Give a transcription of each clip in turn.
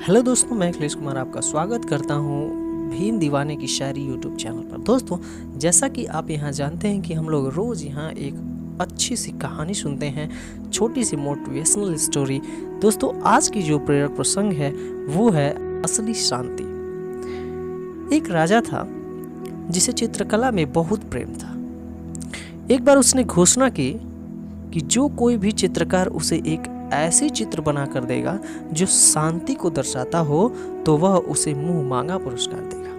Hello दोस्तों, मैं अखिलेश कुमार आपका स्वागत करता हूँ भीम दीवाने की शायरी यूट्यूब चैनल पर। दोस्तों, जैसा कि आप यहाँ जानते हैं कि हम लोग रोज़ यहाँ एक अच्छी सी कहानी सुनते हैं, छोटी सी मोटिवेशनल स्टोरी। दोस्तों, आज की जो प्रेरक प्रसंग है वो है असली शांति। एक राजा था जिसे चित्रकला में बहुत प्रेम था। एक बार उसने घोषणा की कि जो कोई भी चित्रकार उसे एक ऐसी चित्र बना कर देगा जो शांति को दर्शाता हो तो वह उसे मुंह मांगा पुरस्कार देगा।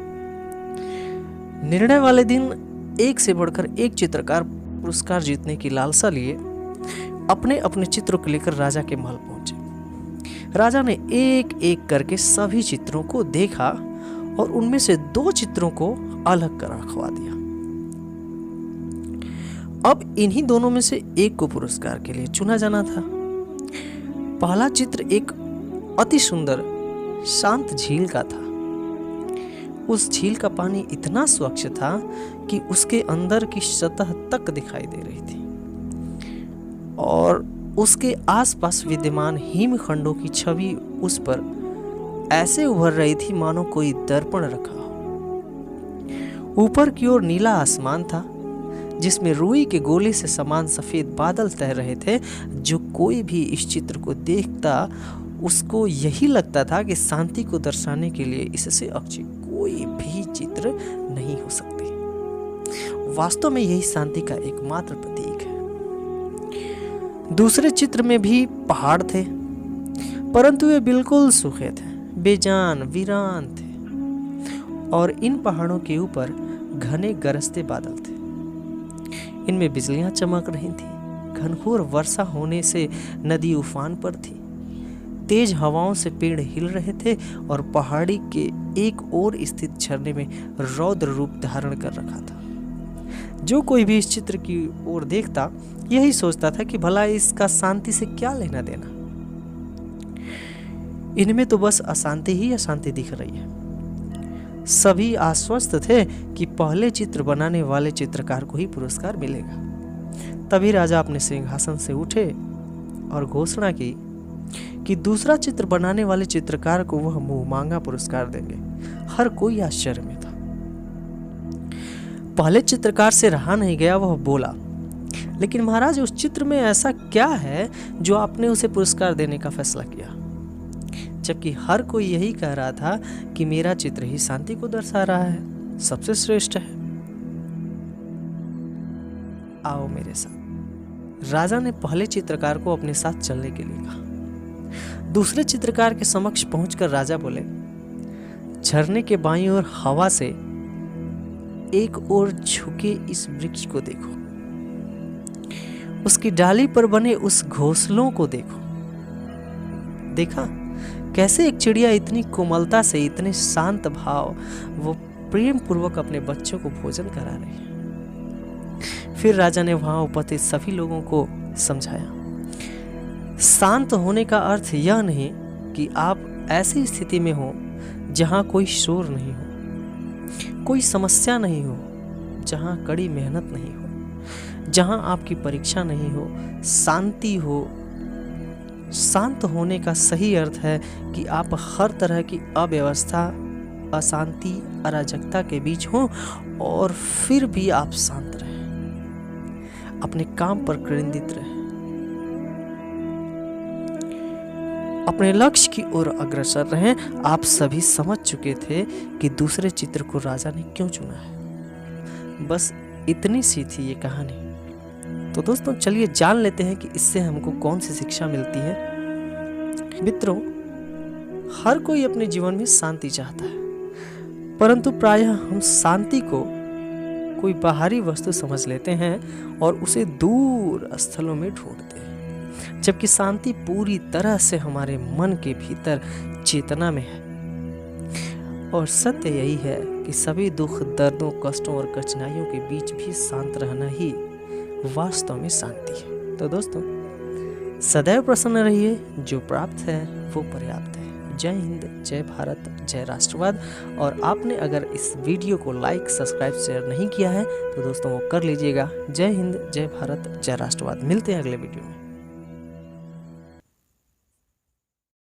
निर्णय वाले दिन एक से बढ़कर एक चित्रकार पुरस्कार जीतने की लालसा लिए अपने अपने चित्रों को लेकर राजा के महल पहुंचे। राजा ने एक एक करके सभी चित्रों को देखा और उनमें से 2 चित्रों को अलग कर रखवा दिया। अब इन्हीं दोनों में से एक को पुरस्कार के लिए चुना जाना था। पहला चित्र एक अति सुंदर शांत झील का था। उस झील का पानी इतना स्वच्छ था कि उसके अंदर की सतह तक दिखाई दे रही थी और उसके आसपास विद्यमान हिमखंडों की छवि उस पर ऐसे उभर रही थी मानो कोई दर्पण रखा हो। ऊपर की ओर नीला आसमान था जिसमें रुई के गोले से समान सफेद बादल तैर रहे थे। जो कोई भी इस चित्र को देखता उसको यही लगता था कि शांति को दर्शाने के लिए इससे अच्छी कोई भी चित्र नहीं हो सकती। वास्तव में यही शांति का एकमात्र प्रतीक है। दूसरे चित्र में भी पहाड़ थे, परंतु वे बिल्कुल सूखे थे, बेजान वीरान थे और इन पहाड़ों के ऊपर घने गरजते बादल थे। इनमें बिजलियां चमक रही थी। घनघोर वर्षा होने से नदी उफान पर थी। तेज हवाओं से पेड़ हिल रहे थे और पहाड़ी के एक ओर स्थित झरने में रौद्र रूप धारण कर रखा था। जो कोई भी इस चित्र की ओर देखता यही सोचता था कि भला इसका शांति से क्या लेना देना। इनमें तो बस अशांति ही अशांति दिख रही है। सभी आश्वस्त थे कि पहले चित्र बनाने वाले चित्रकार को ही पुरस्कार मिलेगा। तभी राजा अपने सिंहासन से उठे और घोषणा की कि दूसरा चित्र बनाने वाले चित्रकार को वह मुंह मांगा पुरस्कार देंगे। हर कोई आश्चर्य में था। पहले चित्रकार से रहा नहीं गया, वह बोला, लेकिन महाराज, उस चित्र में ऐसा क्या है जो आपने उसे पुरस्कार देने का फैसला किया? जबकि हर कोई यही कह रहा था कि मेरा चित्र ही शांति को दर्शा रहा है, सबसे श्रेष्ठ है। आओ मेरे साथ। राजा ने पहले चित्रकार को अपने साथ चलने के लिए कहा। दूसरे चित्रकार के समक्ष पहुंचकर राजा बोले, झरने के बाईं ओर हवा से एक ओर झुके इस वृक्ष को देखो, उसकी डाली पर बने उस घोंसलों को देखो। देखा कैसे एक चिड़िया इतनी कोमलता से, इतने शांत भाव वो प्रेम पूर्वक अपने बच्चों को भोजन करा रही है। फिर राजा ने वहां उपस्थित सभी लोगों को समझाया, शांत होने का अर्थ यह नहीं कि आप ऐसी स्थिति में हो जहां कोई शोर नहीं हो, कोई समस्या नहीं हो, जहां कड़ी मेहनत नहीं हो, जहां आपकी परीक्षा नहीं हो, शांति हो। शांत होने का सही अर्थ है कि आप हर तरह की अव्यवस्था, अशांति, अराजकता के बीच हो और फिर भी आप शांत रहें, अपने काम पर केंद्रित रहें, अपने लक्ष्य की ओर अग्रसर रहें। आप सभी समझ चुके थे कि दूसरे चित्र को राजा ने क्यों चुना है। बस इतनी सी थी ये कहानी। तो दोस्तों, चलिए जान लेते हैं कि इससे हमको कौन सी शिक्षा मिलती है। मित्रों, हर कोई अपने जीवन में शांति चाहता है, परंतु प्रायः हम शांति को कोई बाहरी वस्तु समझ लेते हैं और उसे दूर स्थलों में ढूंढते हैं, जबकि शांति पूरी तरह से हमारे मन के भीतर चेतना में है। और सत्य यही है कि सभी दुख, दर्दों, कष्टों और कठिनाइयों के बीच भी शांत रहना ही वास्तव में शांति है। तो दोस्तों, सदैव प्रसन्न रहिए, जो प्राप्त है वो पर्याप्त है। जय हिंद, जय भारत, जय राष्ट्रवाद। और आपने अगर इस वीडियो को लाइक, सब्सक्राइब, शेयर नहीं किया है तो दोस्तों वो कर लीजिएगा। जय हिंद, जय भारत, जय राष्ट्रवाद। मिलते हैं अगले वीडियो में।